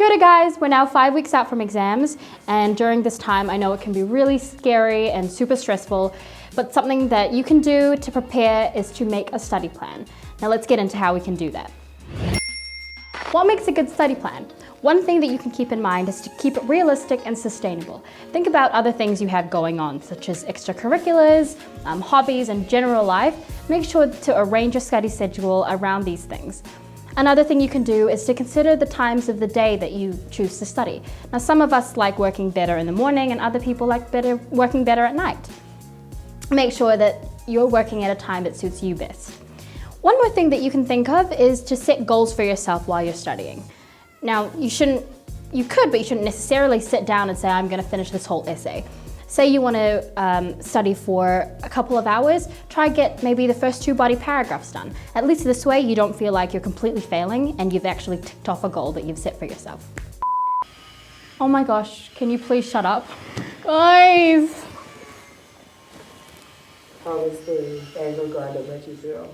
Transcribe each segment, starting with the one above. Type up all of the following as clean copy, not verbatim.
Kia ora guys, we're now 5 weeks out from exams, and during this time I know it can be really scary and super stressful, but something that you can do to prepare is to make a study plan. Now let's get into how we can do that. What makes a good study plan? One thing that you can keep in mind is to keep it realistic and sustainable. Think about other things you have going on, such as extracurriculars, hobbies, and general life. Make sure to arrange your study schedule around these things. Another thing you can do is to consider the times of the day that you choose to study. Now, some of us like working better in the morning and other people like working better at night. Make sure that you're working at a time that suits you best. One more thing that you can think of is to set goals for yourself while you're studying. Now, you could, but you shouldn't necessarily sit down and say, I'm going to finish this whole essay. Say you want to study for a couple of hours, try get maybe the first 2 body paragraphs done. At least this way you don't feel like you're completely failing and you've actually ticked off a goal that you've set for yourself. Oh my gosh, can you please shut up? Guys! How is the angle grinder that you feel?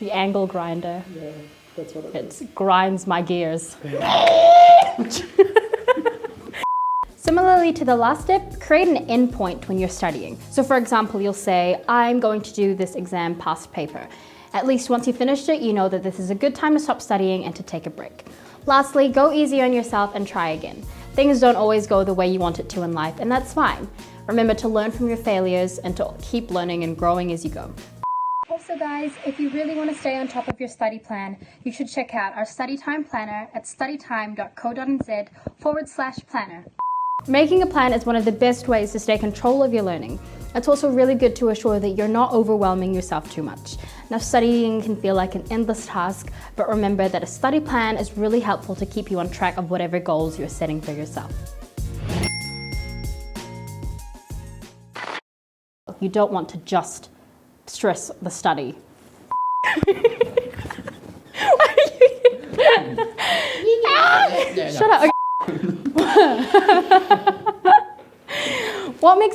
The angle grinder. Yeah, that's what it grinds my gears. Similarly to the last step, create an endpoint when you're studying. So for example, you'll say, I'm going to do this exam past paper. At least once you finished it, you know that this is a good time to stop studying and to take a break. Lastly, go easy on yourself and try again. Things don't always go the way you want it to in life, and that's fine. Remember to learn from your failures and to keep learning and growing as you go. Also guys, if you really want to stay on top of your study plan, you should check out our study time planner at studytime.co.nz/planner. Making a plan is one of the best ways to stay in control of your learning. It's also really good to assure that you're not overwhelming yourself too much. Now, studying can feel like an endless task, but remember that a study plan is really helpful to keep you on track of whatever goals you're setting for yourself. You don't want to just stress the study. Shut up. What makes